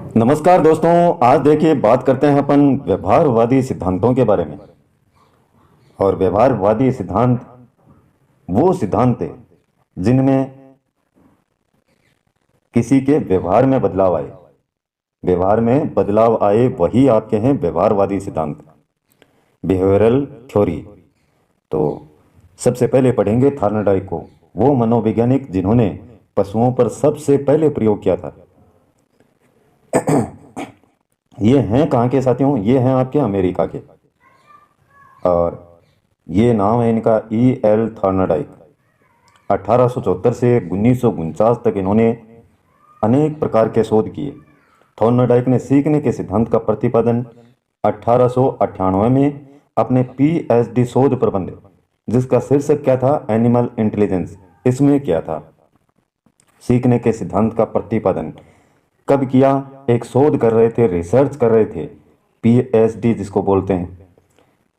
नमस्कार दोस्तों। आज देखिए बात करते हैं अपन व्यवहारवादी सिद्धांतों के बारे में। और व्यवहारवादी सिद्धांत वो सिद्धांत है जिनमें किसी के व्यवहार में बदलाव आए। व्यवहार में बदलाव आए वही आपके हैं व्यवहारवादी सिद्धांत, बिहेवियरल थ्योरी। तो सबसे पहले पढ़ेंगे थॉर्नडाइक को, वो मनोवैज्ञानिक जिन्होंने पशुओं पर सबसे पहले प्रयोग किया था। ये हैं कहाँ के साथियों? ये हैं आपके अमेरिका के। और ये नाम है इनका E.L. थॉर्नडाइक। 1874 से 1949 तक इन्होंने अनेक प्रकार के शोध किए। थॉर्नडाइक ने सीखने के सिद्धांत का प्रतिपादन 1898 में अपने PhD शोध प्रबंध, जिसका शीर्षक क्या था, एनिमल इंटेलिजेंस, इसमें किया था। सीखने के सिद्धांत का प्रतिपादन कब किया? एक शोध कर रहे थे, रिसर्च कर रहे थे, PhD जिसको बोलते हैं।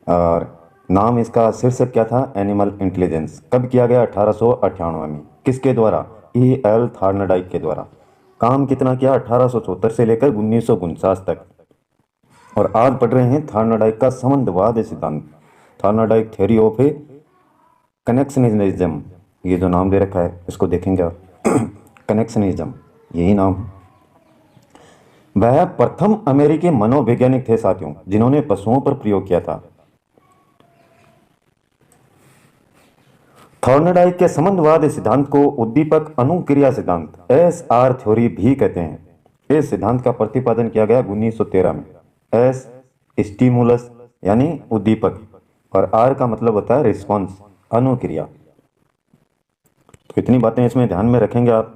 और नाम इसका शीर्षक क्या था, एनिमल इंटेलिजेंस। कब किया गया? 1898 में। किसके द्वारा? E.L. थॉर्नडाइक के द्वारा। काम कितना किया? 1874 से लेकर 1949 तक। और आज पढ़ रहे हैं थॉर्नडाइक का संबंधवाद सिद्धांत, Thorndike theory of A connectionism. ये जो नाम दे रखा है इसको देखेंगे आप, कनेक्शनिज्म, यही नाम है। वह प्रथम अमेरिकी मनोवैज्ञानिक थे साथियों जिन्होंने पशुओं पर प्रयोग किया था। थॉर्नडाइक के संबंधवाद सिद्धांत को उद्दीपक अनुक्रिया सिद्धांत, SR थ्योरी भी कहते हैं। इस सिद्धांत का प्रतिपादन किया गया 1913 में। S स्टिमुलस यानी उद्दीपक, और R का मतलब होता है रिस्पॉन्स, अनुक्रिया। तो इतनी बातें इसमें ध्यान में रखेंगे आप।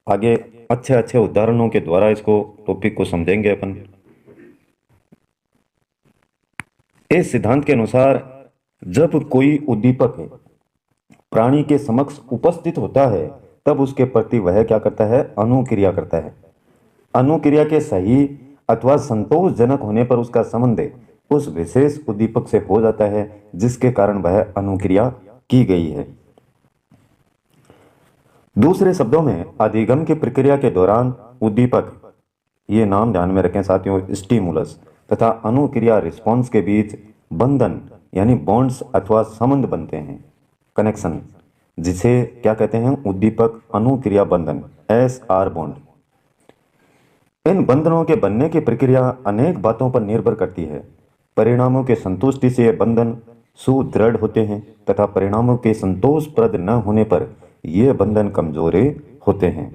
आगे अच्छे अच्छे उदाहरणों के द्वारा इसको टॉपिक को समझेंगे अपन। इस सिद्धांत के अनुसार जब कोई उद्दीपक प्राणी के समक्ष उपस्थित होता है तब उसके प्रति वह क्या करता है, अनुक्रिया करता है। अनुक्रिया के सही अथवा संतोषजनक होने पर उसका संबंध उस विशेष उद्दीपक से हो जाता है जिसके कारण वह अनुक्रिया की गई है। दूसरे शब्दों में अधिगम की प्रक्रिया के दौरान उद्दीपक, ये नाम ध्यान में रखें साथियों, स्टिमुलस, तथा अनुक्रिया रिस्पॉन्स के बीच बंधन यानी बॉन्ड्स अथवा संबंध बनते हैं, कनेक्शन, जिसे क्या कहते हैं, उद्दीपक अनुक्रिया बंधन, SR बॉन्ड। इन बंधनों के बनने की प्रक्रिया अनेक बातों पर निर्भर करती है। परिणामों के संतुष्टि से ये बंधन सुदृढ़ होते हैं तथा परिणामों के संतोषप्रद न होने पर ये बंधन कमजोरे होते हैं।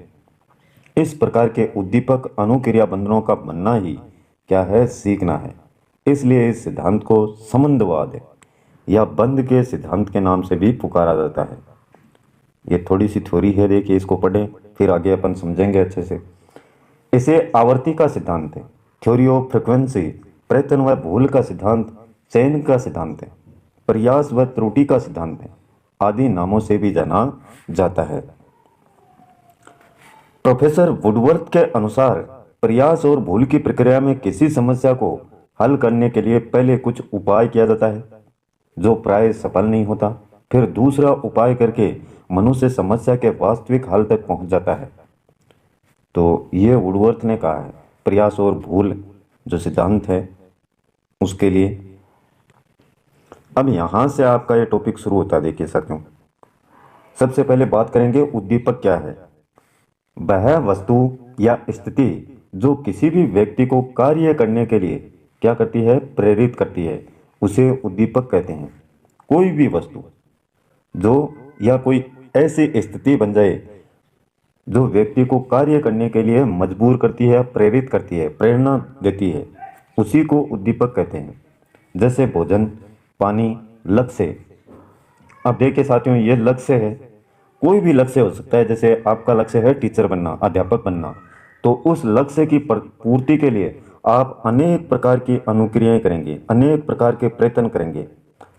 इस प्रकार के उद्दीपक अनुक्रिया बंधनों का बनना ही क्या है, सीखना है। इसलिए इस सिद्धांत को संबंधवाद या बंध के सिद्धांत के नाम से भी पुकारा जाता है। ये थोड़ी सी थ्योरी है, देखिए इसको पढ़ें फिर आगे अपन समझेंगे अच्छे से। इसे आवर्ती का सिद्धांत है, थ्योरी ऑफ फ्रिक्वेंसी, प्रयत्न व भूल का सिद्धांत, चयन का सिद्धांत है, प्रयास व त्रुटि का सिद्धांत है, आदि नामों से भी जाना जाता है। प्रोफेसर वुडवर्थ के अनुसार प्रयास और भूल की प्रक्रिया में किसी समस्या को हल करने के लिए पहले कुछ उपाय किया जाता है जो प्राय सफल नहीं होता, फिर दूसरा उपाय करके मनुष्य समस्या के वास्तविक हल तक पहुंच जाता है। तो ये वुडवर्थ ने कहा है, प्रयास और भूल जो सिद्धांत है उसके लिए। अब यहां से आपका ये टॉपिक शुरू होता है। देखिए साथियों, सबसे पहले बात करेंगे उद्दीपक क्या है। वह वस्तु या स्थिति जो किसी भी व्यक्ति को कार्य करने के लिए क्या करती है, प्रेरित करती है, उसे उद्दीपक कहते हैं। कोई भी वस्तु जो या कोई ऐसी स्थिति बन जाए जो व्यक्ति को कार्य करने के लिए मजबूर करती है, प्रेरित करती है, प्रेरणा देती है, उसी को उद्दीपक कहते हैं। जैसे भोजन, पानी, लक्ष्य। अब देखिए साथियों, ये लक्ष्य है, कोई भी लक्ष्य हो सकता है। जैसे आपका लक्ष्य है टीचर बनना, अध्यापक बनना, तो उस लक्ष्य की पूर्ति के लिए आप अनेक प्रकार की अनुक्रियाएं करेंगे, अनेक प्रकार के प्रयत्न करेंगे।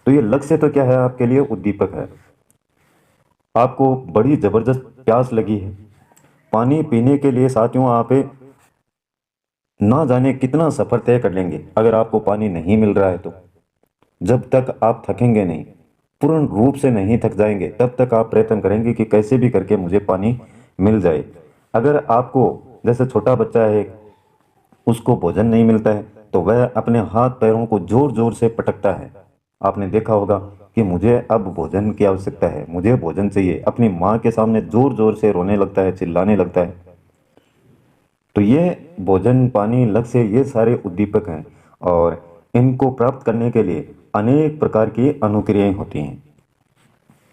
तो ये लक्ष्य तो क्या है, आपके लिए उद्दीपक है। आपको बड़ी जबरदस्त प्यास लगी है, पानी पीने के लिए साथियों आप ना जाने कितना सफर तय कर लेंगे। अगर आपको पानी नहीं मिल रहा है तो जब तक आप थकेंगे नहीं, पूर्ण रूप से नहीं थक जाएंगे, तब तक आप प्रयत्न करेंगे कि कैसे भी करके मुझे पानी मिल जाए। अगर आपको, जैसे छोटा बच्चा है, उसको भोजन नहीं मिलता है तो वह अपने हाथ पैरों को जोर जोर से पटकता है। आपने देखा होगा कि मुझे अब भोजन की आवश्यकता है, मुझे भोजन चाहिए, अपनी माँ के सामने जोर जोर से रोने लगता है, चिल्लाने लगता है। तो ये भोजन, पानी, लक्ष्य, ये सारे उद्दीपक हैं और इनको प्राप्त करने के लिए अनेक प्रकार की अनुक्रियाएं होती हैं।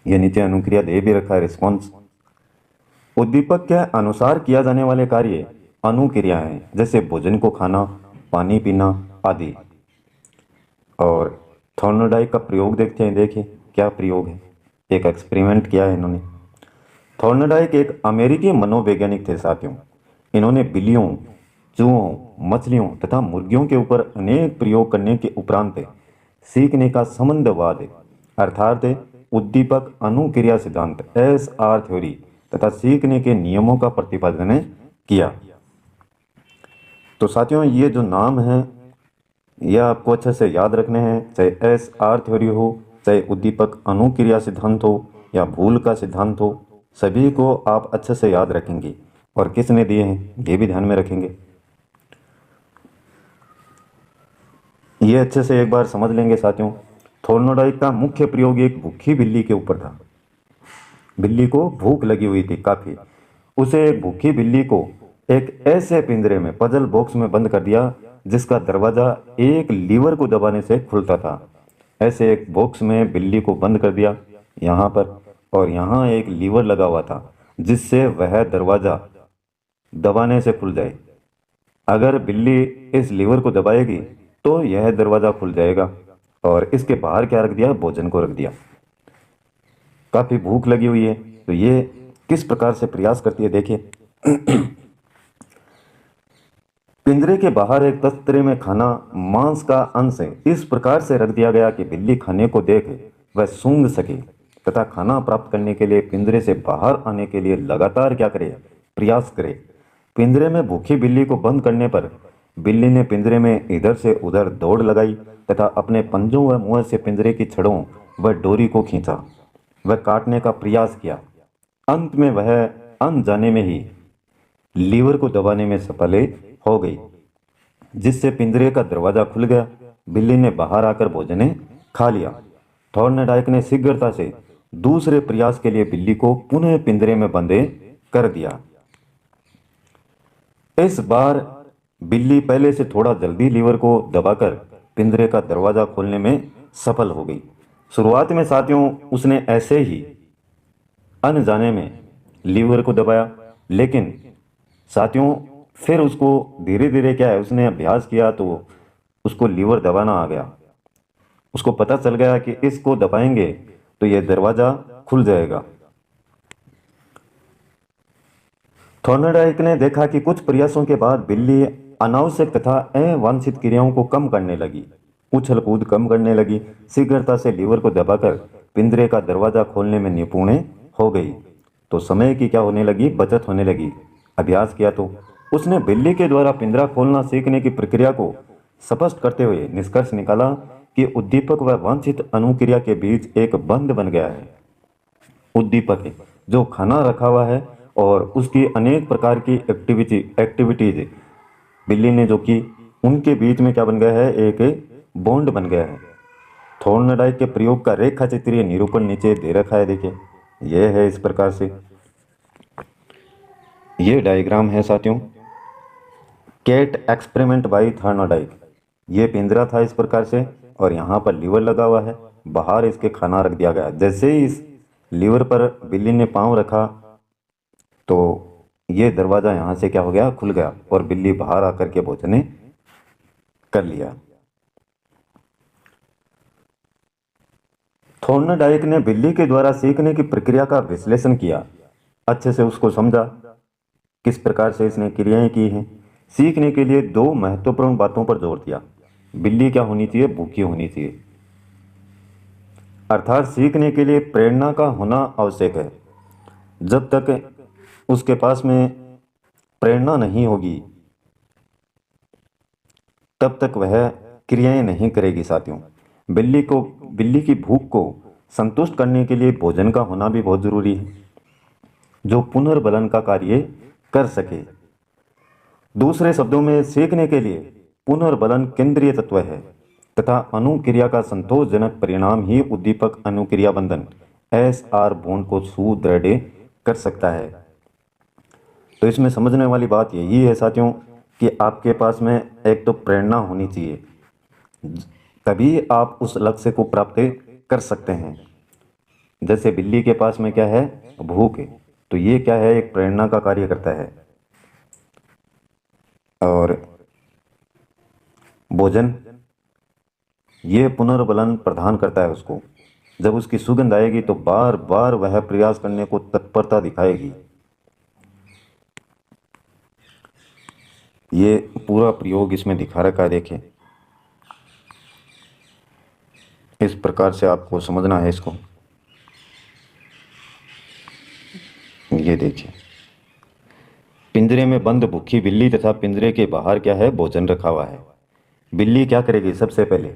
ये नीचे अनुक्रिया दे भी रखा है, रिस्पॉन्स। उद्दीपक के अनुसार किया जाने वाले कार्य अनुक्रिया हैं, जैसे भोजन को खाना, पानी पीना आदि। और थॉर्नडाइक का प्रयोग देखते हैं, देखिए क्या प्रयोग है। एक एक्सपेरिमेंट किया है इन्होंने। थॉर्नडाइक एक अमेरिकी मनोवैज्ञानिक थे साथियों। इन्होंने बिल्लियों, चूहों, मछलियों तथा मुर्गियों के ऊपर अनेक प्रयोग करने के उपरांत सीखने का संबंधवाद अर्थात उद्दीपक अनुक्रिया सिद्धांत SR थ्योरी तथा सीखने के नियमों का प्रतिपादन किया। तो साथियों ये जो नाम है यह आपको अच्छे से याद रखने हैं, चाहे SR थ्योरी हो, चाहे उद्दीपक अनुक्रिया सिद्धांत हो या भूल का सिद्धांत हो, सभी को आप अच्छे से याद रखेंगे और किसने दिए हैं ये भी ध्यान में रखेंगे। ये अच्छे से एक बार समझ लेंगे साथियों। थॉर्नडाइक का मुख्य प्रयोग एक भूखी बिल्ली के ऊपर था। बिल्ली को भूख लगी हुई थी काफी। उसे एक भूखी बिल्ली को एक ऐसे पिंजरे में, पजल बॉक्स में बंद कर दिया जिसका दरवाजा एक लीवर को दबाने से खुलता था। ऐसे एक बॉक्स में बिल्ली को बंद कर दिया यहाँ पर, और यहाँ एक लीवर लगा हुआ था जिससे वह दरवाजा दबाने से खुल जाए। अगर बिल्ली इस लीवर को दबाएगी तो यह दरवाजा खुल जाएगा। और इसके बाहर क्या रख दिया, भोजन को रख दिया। काफी भूख लगी हुई है तो ये किस प्रकार से प्रयास करती है देखिए। पिंजरे के बाहर एक तस्तरे में खाना, मांस का अंश इस प्रकार से रख दिया गया कि बिल्ली खाने को देख वह सूंघ सके तथा खाना प्राप्त करने के लिए पिंजरे से बाहर आने के लिए लगातार क्या करे, प्रयास करे। पिंजरे में भूखी बिल्ली को बंद करने पर बिल्ली ने पिंजरे में इधर से उधर दौड़ लगाई तथा अपने पंजों व मुंह से पिंजरे की छड़ों व डोरी को खींचा। वह काटने का प्रयास किया। अंत में वह अनजाने में ही लीवर को दबाने में सफल हो गई, जिससे पिंजरे का दरवाजा खुल गया। बिल्ली ने बाहर आकर भोजन खा लिया। थॉर्नडाइक ने शीघ्रता से दूसरे प्रयास के लिए बिल्ली को पुनः पिंजरे में बंद कर दिया। इस बार बिल्ली पहले से थोड़ा जल्दी लीवर को दबाकर पिंजरे का दरवाजा खोलने में सफल हो गई। शुरुआत में साथियों उसने ऐसे ही अनजाने में लीवर को दबाया, लेकिन साथियों फिर उसको धीरे धीरे क्या है, उसने अभ्यास किया तो उसको लीवर दबाना आ गया। उसको पता चल गया कि इसको दबाएंगे तो यह दरवाजा खुल जाएगा। थॉर्नडाइक ने देखा कि कुछ प्रयासों के बाद बिल्ली अनावश्यक तथा अवांछित क्रियाओं को कम करने लगी, उछल कूद कम करने लगी, शीघ्रता से लीवर को दबाकर पिंजरे का दरवाजा खोलने में निपुण हो गई। तो समय की क्या होने लगी, बचत होने लगी। अभ्यास किया तो उसने बिल्ली के द्वारा पिंजरा खोलना सीखने की प्रक्रिया को स्पष्ट करते हुए निष्कर्ष निकाला कि उद्दीपक व वांछित अनुक्रिया के बीच एक बंध बन गया है। उद्दीपक जो खाना रखा हुआ है और उसकी अनेक प्रकार की एक्टिविटीज बिल्ली ने जो की, उनके बीच में क्या बन गया है, एक बॉन्ड बन गया है। थॉर्नडाइक के प्रयोग का रेखा चित्रीय निरूपण नीचे दे रखा है, देखिए यह है इस प्रकार से। ये डायग्राम है साथियों, कैट एक्सपेरिमेंट बाय थॉर्नडाइक। ये पिंजरा था इस प्रकार से और यहाँ पर लीवर लगा हुआ है, बाहर इसके खाना रख दिया गया। जैसे ही इस लीवर पर बिल्ली ने पांव रखा तो ये दरवाजा यहाँ से क्या हो गया, खुल गया और बिल्ली बाहर आकर के भोजन कर लिया। थॉर्नडाइक ने बिल्ली के द्वारा सीखने की प्रक्रिया का विश्लेषण किया, अच्छे से उसको समझा किस प्रकार से इसने क्रियाएं की हैं। सीखने के लिए दो महत्वपूर्ण बातों पर जोर दिया। बिल्ली क्या होनी चाहिए, भूखी होनी चाहिए, अर्थात सीखने के लिए प्रेरणा का होना आवश्यक है। जब तक उसके पास में प्रेरणा नहीं होगी तब तक वह क्रियाएं नहीं करेगी साथियों। बिल्ली की भूख को संतुष्ट करने के लिए भोजन का होना भी बहुत जरूरी है, जो पुनर्बलन का कार्य कर सके। दूसरे शब्दों में सीखने के लिए पुनर्बलन केंद्रीय तत्व है तथा अनुक्रिया का संतोषजनक परिणाम ही उद्दीपक अनुक्रिया बंधन एस आर बॉन्ड को सुदृढ़ कर सकता है। तो इसमें समझने वाली बात यही है साथियों कि आपके पास में एक तो प्रेरणा होनी चाहिए, तभी आप उस लक्ष्य को प्राप्त कर सकते हैं। जैसे बिल्ली के पास में क्या है, भूख है, तो ये क्या है, एक प्रेरणा का कार्य करता है। और भोजन ये पुनर्बलन प्रदान करता है उसको। जब उसकी सुगंध आएगी तो बार बार वह प्रयास करने को तत्परता दिखाएगी। ये पूरा प्रयोग इसमें दिखा रखा है, देखिए इस प्रकार से आपको समझना है इसको। ये देखिए, पिंजरे में बंद भूखी बिल्ली तथा पिंजरे के बाहर क्या है, भोजन रखा हुआ है। बिल्ली क्या करेगी, सबसे पहले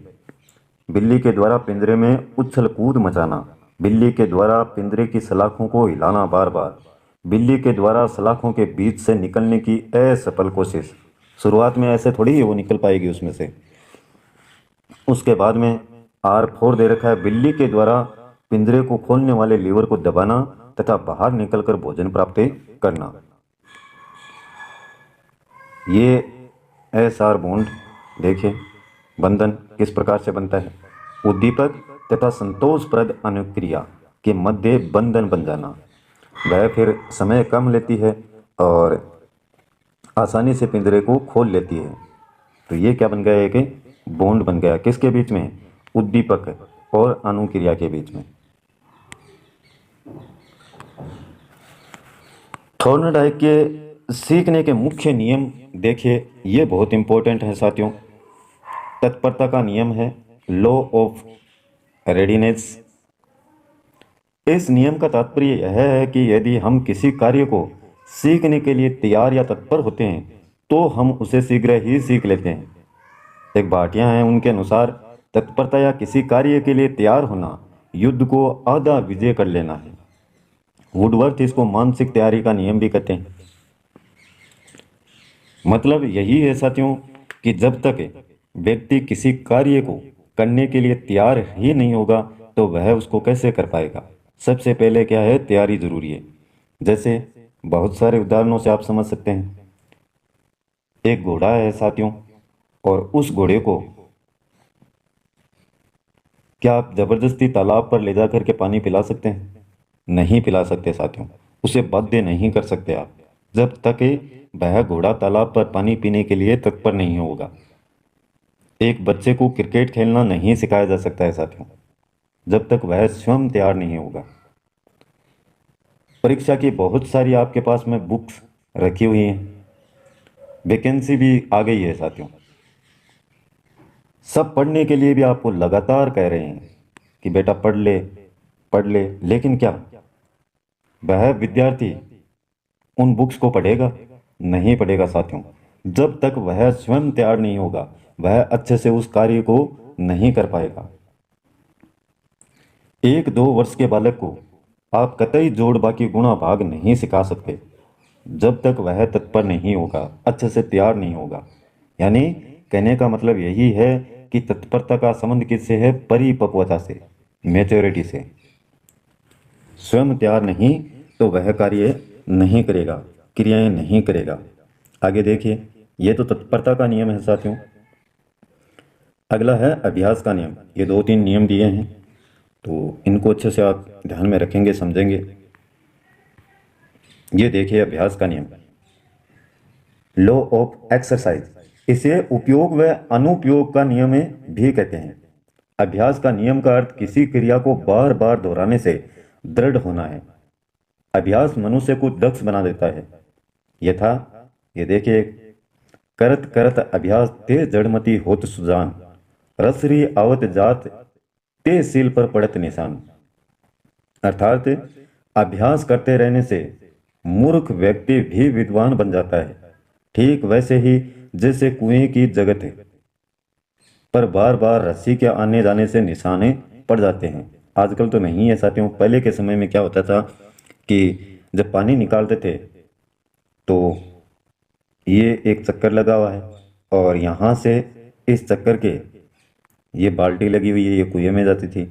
बिल्ली के द्वारा पिंजरे में उछल कूद मचाना, बिल्ली के द्वारा पिंजरे की सलाखों को हिलाना बार बार, बिल्ली के द्वारा सलाखों के बीच से निकलने की असफल कोशिश। शुरुआत में ऐसे थोड़ी ही वो निकल पाएगी उसमें से। उसके बाद में R4 दे रखा है, बिल्ली के द्वारा पिंजरे को खोलने वाले लीवर को दबाना तथा बाहर निकलकर भोजन प्राप्त करना। ये SR बॉन्ड देखिए बंधन किस प्रकार से बनता है, उद्दीपक तथा संतोषप्रद अनुक्रिया के मध्य बंधन बन जाना। वह फिर समय कम लेती है और आसानी से पिंजरे को खोल लेती है। तो ये क्या बन गया, एक बॉन्ड बन गया, किसके बीच में, उद्दीपक और अनुक्रिया के बीच में। थॉर्नडाइक के सीखने के मुख्य नियम देखिए, ये बहुत इंपॉर्टेंट है साथियों। तत्परता का नियम है, लॉ ऑफ रेडीनेस। इस नियम का तात्पर्य यह है कि यदि हम किसी कार्य को सीखने के लिए तैयार या तत्पर होते हैं तो हम उसे शीघ्र ही सीख लेते हैं। एक भाटिया हैं, उनके अनुसार तत्परता या किसी कार्य के लिए तैयार होना युद्ध को आधा विजय कर लेना है। वुडवर्थ इसको मानसिक तैयारी का नियम भी कहते हैं। मतलब यही है साथियों कि जब तक व्यक्ति किसी कार्य को करने के लिए तैयार ही नहीं होगा तो वह उसको कैसे कर पाएगा। सबसे पहले क्या है, तैयारी जरूरी है। जैसे बहुत सारे उदाहरणों से आप समझ सकते हैं। एक घोड़ा है साथियों, और उस घोड़े को क्या आप जबरदस्ती तालाब पर ले जा करके पानी पिला सकते हैं? नहीं पिला सकते साथियों, उसे बाध्य नहीं कर सकते आप, जब तक वह घोड़ा तालाब पर पानी पीने के लिए तत्पर नहीं होगा। एक बच्चे को क्रिकेट खेलना नहीं सिखाया जा सकता है साथियों, जब तक वह स्वयं तैयार नहीं होगा। परीक्षा की बहुत सारी आपके पास में बुक्स रखी हुई हैं, वैकेंसी भी आ गई है साथियों, सब पढ़ने के लिए भी आपको लगातार कह रहे हैं कि बेटा पढ़ ले पढ़ ले, लेकिन क्या वह विद्यार्थी उन बुक्स को पढ़ेगा? नहीं पढ़ेगा साथियों। जब तक वह स्वयं तैयार नहीं होगा वह अच्छे से उस कार्य को नहीं कर पाएगा। 1-2 वर्ष के बालक को आप कतई जोड़ बाकी गुणा भाग नहीं सिखा सकते जब तक वह तत्पर नहीं होगा, अच्छे से तैयार नहीं होगा। यानी कहने का मतलब यही है कि तत्परता का संबंध किससे है? परिपक्वता से, मैच्योरिटी से। स्वयं तैयार नहीं तो वह कार्य नहीं करेगा, क्रियाएं नहीं करेगा। आगे देखिए, ये तो तत्परता का नियम है साथियों। अगला है अभ्यास का नियम। ये 2-3 नियम दिए हैं, तो इनको अच्छे से आप ध्यान में रखेंगे, समझेंगे। ये देखिए अभ्यास का नियम, लॉ ऑफ एक्सरसाइज। इसे उपयोग व अनुपयोग का नियम भी कहते हैं। अभ्यास का नियम का अर्थ किसी क्रिया को बार बार दोहराने से दृढ़ होना है। अभ्यास मनुष्य को दक्ष बना देता है। यथा ये देखिए, करत करत अभ्यास ते जड़मती होत सुजान, रसरी आवत जात ते सील पर पड़त निशान। अर्थात अभ्यास करते रहने से मूर्ख व्यक्ति भी विद्वान बन जाता है। ठीक वैसे ही जैसे कुएं की जगत है पर बार बार रस्सी के आने जाने से निशाने पड़ जाते हैं। आजकल तो नहीं है साथियों, पहले के समय में क्या होता था कि जब पानी निकालते थे तो ये एक चक्कर लगा हुआ है और यहाँ से इस चक्कर के ये बाल्टी लगी हुई है, ये कुएं में जाती थी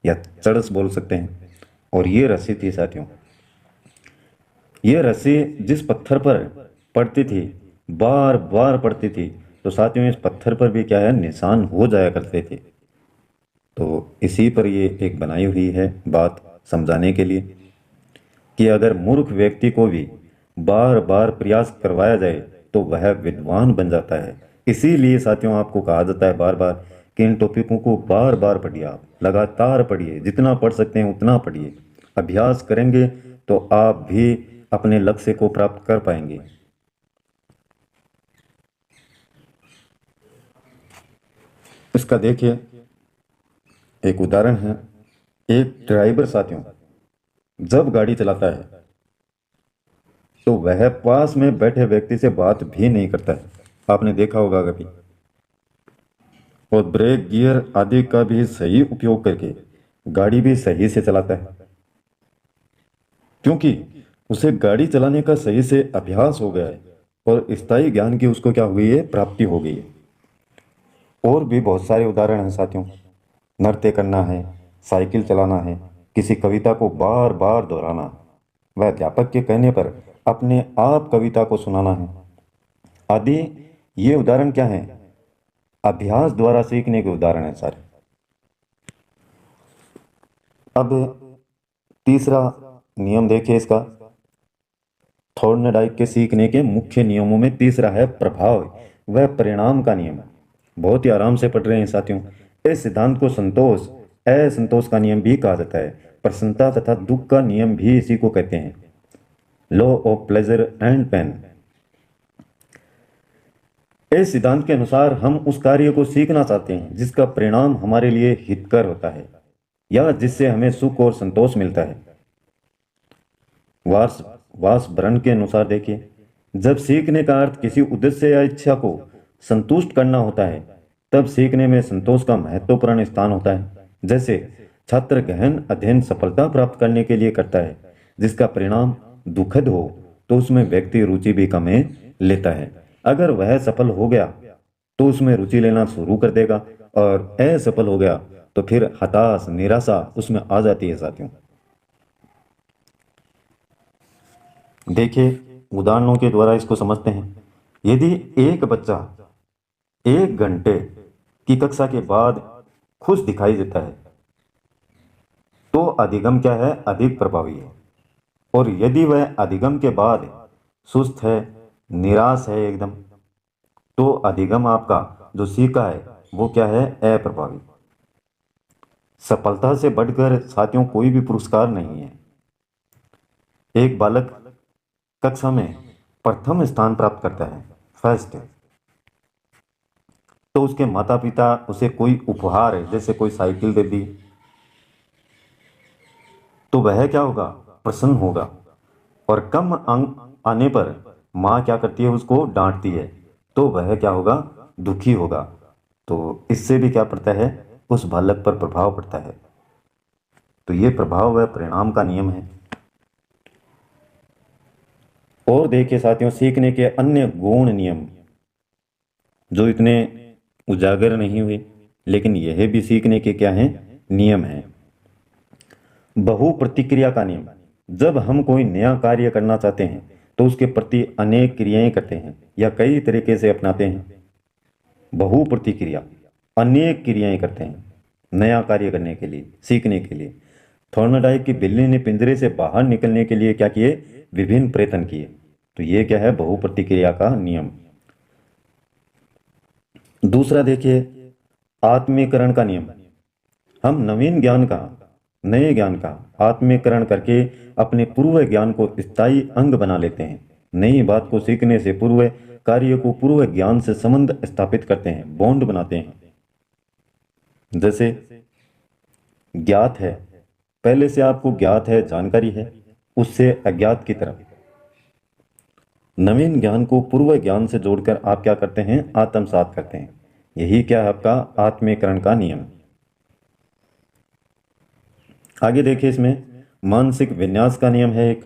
या चरस बोल सकते हैं। और ये रस्सी थी साथियों, ये रस्सी जिस पत्थर पर पड़ती थी, बार बार पड़ती थी, तो साथियों इस पत्थर पर भी क्या है, निशान हो जाया करते थे। तो इसी पर ये एक बनाई हुई है बात समझाने के लिए कि अगर मूर्ख व्यक्ति को भी बार बार प्रयास करवाया जाए तो वह विद्वान बन जाता है। इसीलिए साथियों आपको कहा जाता है बार बार कि इन टॉपिकों को बार बार पढ़िए, आप लगातार पढ़िए, जितना पढ़ सकते हैं उतना पढ़िए। अभ्यास करेंगे तो आप भी अपने लक्ष्य को प्राप्त कर पाएंगे। इसका देखिए एक उदाहरण है। एक ड्राइवर साथियों जब गाड़ी चलाता है तो वह पास में बैठे व्यक्ति से बात भी नहीं करता है, आपने देखा होगा कभी। और ब्रेक गियर आदि का भी सही उपयोग करके गाड़ी भी सही से चलाता है, क्योंकि उसे गाड़ी चलाने का सही से अभ्यास हो गया है और स्थायी ज्ञान की उसको क्या हुई है, प्राप्ति हो गई है। और भी बहुत सारे उदाहरण हैं साथियों। नृत्य करना है, साइकिल चलाना है, किसी कविता को बार बार दोहराना, व अध्यापक के कहने पर अपने आप कविता को सुनाना है आदि। ये उदाहरण क्या है, अभ्यास द्वारा सीखने के उदाहरण हैं सारे। अब तीसरा नियम देखिए इसका, थॉर्नडाइक के सीखने के मुख्य नियमों में तीसरा है प्रभाव व परिणाम का नियम। बहुत ही आराम से पढ़ रहे हैं साथियों। इस सिद्धांत को संतोष असंतोष का नियम भी कहा जाता है। प्रसन्नता तथा दुख का नियम भी इसी को कहते हैं, law of pleasure and pain. इस सिद्धांत के अनुसार हम उस कार्य को सीखना चाहते हैं जिसका परिणाम हमारे लिए हितकर होता है या जिससे हमें सुख और संतोष मिलता है। वास वासवर्ण के अनुसार देखिए, जब सीखने का अर्थ किसी उद्देश्य या इच्छा को संतुष्ट करना होता है तब सीखने में संतोष का महत्वपूर्ण स्थान होता है। जैसे छात्र गहन अध्ययन सफलता प्राप्त करने के लिए करता है, जिसका परिणाम दुखद हो तो उसमें व्यक्ति रुचि भी कम लेता है। अगर वह सफल हो गया तो उसमें रुचि लेना शुरू कर देगा, और असफल हो गया तो फिर हताश निराशा उसमें आ जाती है साथियों। देखिए उदाहरणों के द्वारा इसको समझते हैं। यदि एक बच्चा 1 घंटे की कक्षा के बाद खुश दिखाई देता है तो अधिगम क्या है, अधिक प्रभावी है। और यदि वह अधिगम के बाद सुस्त है, निराश है एकदम, तो अधिगम आपका जो सीखा है वो क्या है, अप्रभावी। सफलता से बढ़कर साथियों कोई भी पुरस्कार नहीं है। एक बालक कक्षा में प्रथम स्थान प्राप्त करता है, फर्स्ट, तो उसके माता पिता उसे कोई उपहार है जैसे कोई साइकिल दे दी तो वह क्या होगा, प्रसन्न होगा। और कम अंक आने पर माँ क्या करती है, उसको डांटती है, तो वह क्या होगा, दुखी होगा। तो इससे भी क्या पड़ता है, उस बालक पर प्रभाव पड़ता है। तो ये प्रभाव व परिणाम का नियम है। और देखिए साथियों, सीखने के अन्य गौण नियम जो इतने उजागर नहीं हुए, लेकिन यह भी सीखने के क्या हैं, नियम हैं। बहु प्रतिक्रिया का नियम, जब हम कोई नया कार्य करना चाहते हैं तो उसके प्रति अनेक क्रियाएं करते हैं या कई तरीके से अपनाते हैं। बहु प्रतिक्रिया, अनेक क्रियाएं करते हैं नया कार्य करने के लिए, सीखने के लिए। थॉर्नडाइक की बिल्ली ने पिंजरे से बाहर निकलने के लिए क्या किए, विभिन्न प्रयत्न किए। तो ये क्या है, बहु प्रतिक्रिया का नियम। दूसरा देखिए, आत्मीकरण का नियम। हम नवीन ज्ञान का, नए ज्ञान का आत्मीकरण करके अपने पूर्व ज्ञान को स्थायी अंग बना लेते हैं। नई बात को सीखने से पूर्व कार्य को पूर्व ज्ञान से संबंध स्थापित करते हैं, बॉन्ड बनाते हैं। जैसे ज्ञात है, पहले से आपको ज्ञात है, जानकारी है, उससे अज्ञात की तरफ नवीन ज्ञान को पूर्व ज्ञान से जोड़कर आप क्या करते हैं, आत्मसात करते हैं। यही क्या है आपका आत्मीकरण का नियम। आगे देखिए, इसमें मानसिक विन्यास का नियम है एक।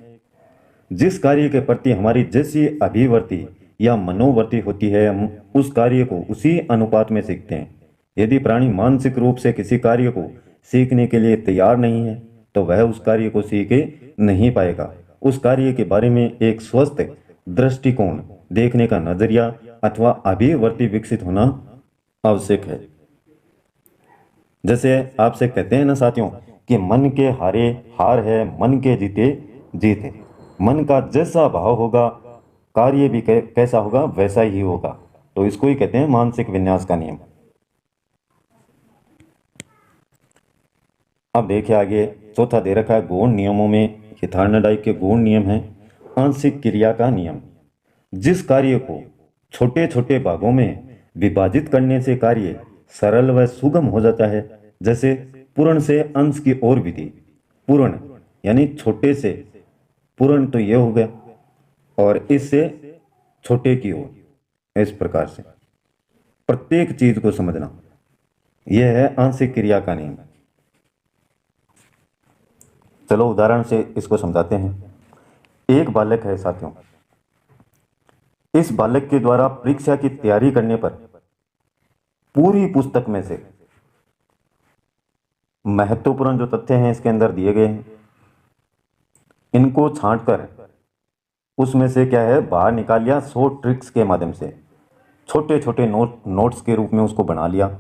जिस कार्य के प्रति हमारी जैसी अभिवृत्ति या मनोवृत्ति होती है, हम उस कार्य को उसी अनुपात में सीखते हैं। यदि प्राणी मानसिक रूप से किसी कार्य को सीखने के लिए तैयार नहीं है तो वह उस कार्य को सीख नहीं पाएगा। उस कार्य के बारे में एक स्वस्थ दृष्टिकोण, देखने का नजरिया अथवा अभिवृत्ति विकसित होना आवश्यक है। जैसे आपसे कहते हैं ना साथियों कि मन के हारे हार है, मन के जीते जीत है। मन का जैसा भाव होगा कार्य भी कैसा होगा वैसा ही होगा। तो इसको ही कहते हैं मानसिक विन्यास का नियम। अब देखिए आगे चौथा दे रखा है गौण नियमों में, ये थार्नडाइक के गौण नियम है। आंशिक क्रिया का नियम, जिस कार्य को छोटे छोटे भागों में विभाजित करने से कार्य सरल व सुगम हो जाता है। जैसे पूर्ण से अंश की ओर विधि। पूर्ण यानी छोटे से, पूर्ण तो यह हो गया, और इससे छोटे की ओर, इस प्रकार से प्रत्येक चीज को समझना, यह है आंशिक क्रिया का नियम। चलो उदाहरण से इसको समझाते हैं। एक बालक है साथियों, इस बालक के द्वारा परीक्षा की तैयारी करने पर पूरी पुस्तक में से महत्वपूर्ण जो तथ्य हैं इसके अंदर दिए गए हैं, इनको छांटकर उसमें से क्या है बाहर निकाल लिया, शॉर्ट ट्रिक्स के माध्यम से छोटे छोटे नोट्स के रूप में उसको बना लिया।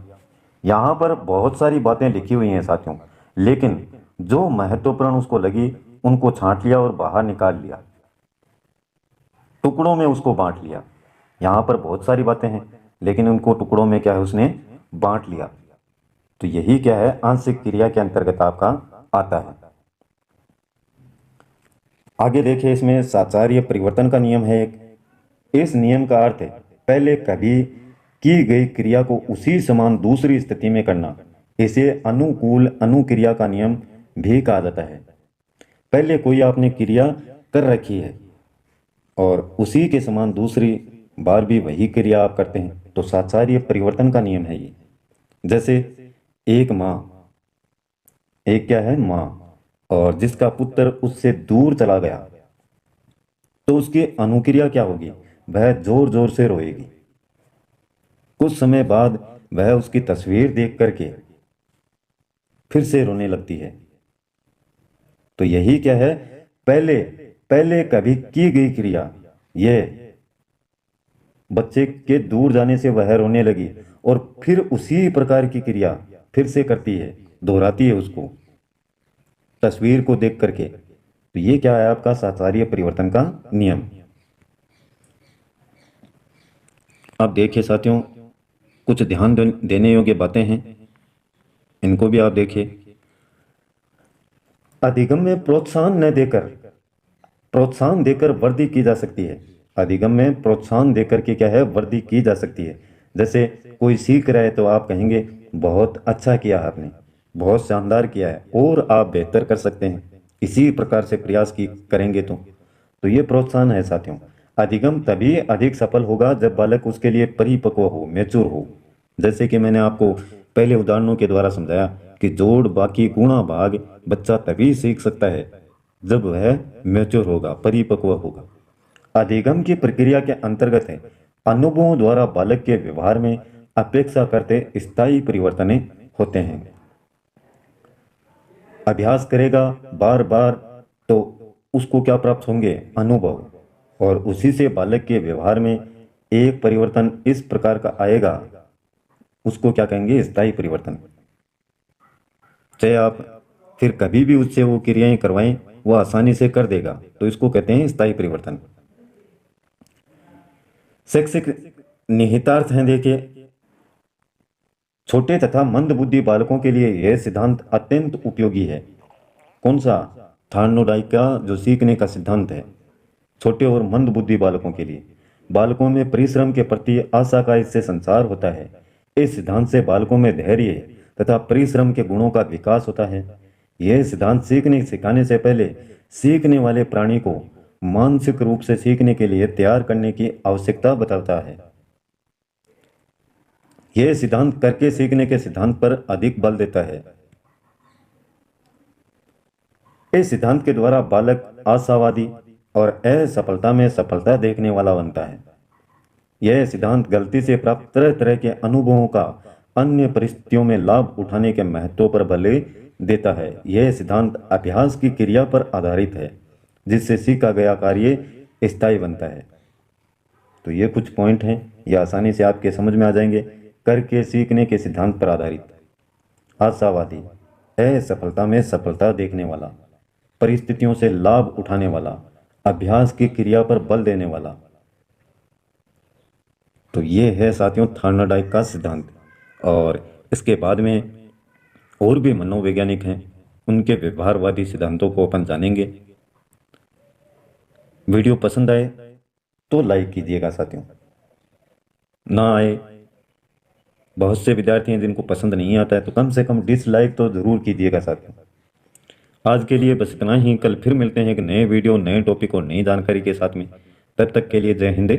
यहाँ पर बहुत सारी बातें लिखी हुई हैं साथियों, लेकिन जो महत्वपूर्ण उसको लगी उनको छांट लिया और बाहर निकाल लिया, टुकड़ों में उसको बांट लिया। यहाँ पर बहुत सारी बातें हैं लेकिन उनको टुकड़ों में क्या है उसने बांट लिया। तो यही क्या है आंशिक क्रिया के अंतर्गत आपका आता है। आगे देखिए इसमें साचार्य परिवर्तन का नियम है एक। इस नियम का अर्थ है पहले कभी की गई क्रिया को उसी समान दूसरी स्थिति में करना। इसे अनुकूल अनुक्रिया का नियम भी कहा जाता है। पहले कोई आपने क्रिया कर रखी है और उसी के समान दूसरी बार भी वही क्रिया आप करते हैं, तो साचार्य परिवर्तन का नियम है ये। जैसे एक माँ, एक क्या है माँ, और जिसका पुत्र उससे दूर चला गया तो उसकी अनुक्रिया क्या होगी, वह जोर जोर से रोएगी। कुछ समय बाद वह उसकी तस्वीर देख करके फिर से रोने लगती है। तो यही क्या है पहले पहले कभी की गई क्रिया, ये बच्चे के दूर जाने से वह रोने लगी और फिर उसी प्रकार की क्रिया फिर से करती है, दोहराती है उसको तस्वीर को देख करके। तो ये क्या है आपका साचार्य परिवर्तन का नियम। अब देखिए साथियों कुछ ध्यान देने योग्य बातें हैं, इनको भी आप देखिए। अधिगम में प्रोत्साहन देकर वृद्धि की जा सकती है। अधिगम में प्रोत्साहन देकर के क्या है वृद्धि की जा सकती है। जैसे कोई सीख रहा है तो आप कहेंगे बहुत अच्छा किया आपने, बहुत शानदार किया है और आप बेहतर कर सकते हैं, इसी प्रकार से प्रयास की करेंगे तो ये प्रोत्साहन है साथियों। अधिगम तभी अधिक सफल होगा जब बालक उसके लिए परिपक्व हो, मैच्योर हो। जैसे कि मैंने आपको पहले उदाहरणों के द्वारा समझाया कि जोड़ बाकी गुणा भाग बच्चा तभी सीख सकता है जब वह मैच्योर होगा, परिपक्व होगा। अधिगम की प्रक्रिया के अंतर्गत है अनुभवों द्वारा बालक के व्यवहार में अपेक्षा करते स्थायी परिवर्तन होते हैं। अभ्यास करेगा बार बार तो उसको क्या प्राप्त होंगे, अनुभव, और उसी से बालक के व्यवहार में एक परिवर्तन इस प्रकार का आएगा, उसको क्या कहेंगे स्थायी परिवर्तन। चाहे आप फिर कभी भी उससे वो क्रियाएं करवाएं वो आसानी से कर देगा, तो इसको कहते हैं स्थायी परिवर्तन। शैक्षिक निहितार्थ हैं देखिए। छोटे तथा मंद बुद्धि बालकों के लिए यह सिद्धांत अत्यंत उपयोगी है। कौन सा, थार्नोडाइक का जो सीखने का सिद्धांत है छोटे और मंद बुद्धि बालकों के लिए। बालकों में परिश्रम के प्रति आशा का इससे संचार होता है। इस सिद्धांत से बालकों में धैर्य तथा परिश्रम के गुणों का विकास होता है। यह सिद्धांत सीखने सिखाने से पहले सीखने वाले प्राणी को मानसिक रूप से सीखने के लिए तैयार करने की आवश्यकता बताता है। यह सिद्धांत करके सीखने के सिद्धांत पर अधिक बल देता है। इस सिद्धांत के द्वारा बालक आशावादी और असफलता में सफलता देखने वाला बनता है। यह सिद्धांत गलती से प्राप्त तरह तरह के अनुभवों का अन्य परिस्थितियों में लाभ उठाने के महत्व पर बल देता है। यह सिद्धांत अभ्यास की क्रिया पर आधारित है, जिससे सीखा गया कार्य स्थायी बनता है। तो ये कुछ पॉइंट हैं, ये आसानी से आपके समझ में आ जाएंगे। करके सीखने के सिद्धांत पर आधारित, आशावादी, असफलता में सफलता देखने वाला, परिस्थितियों से लाभ उठाने वाला, अभ्यास की क्रिया पर बल देने वाला। तो ये है साथियों थॉर्नडाइक का सिद्धांत। और इसके बाद में और भी मनोवैज्ञानिक हैं, उनके व्यवहारवादी सिद्धांतों को अपन जानेंगे। वीडियो पसंद आए तो लाइक कीजिएगा साथियों, ना आए, बहुत से विद्यार्थी हैं जिनको पसंद नहीं आता है, तो कम से कम डिसलाइक तो ज़रूर कीजिएगा साथियों। आज के लिए बस इतना ही। कल फिर मिलते हैं एक नए वीडियो, नए टॉपिक और नई जानकारी के साथ में। तब तक के लिए जय हिंद।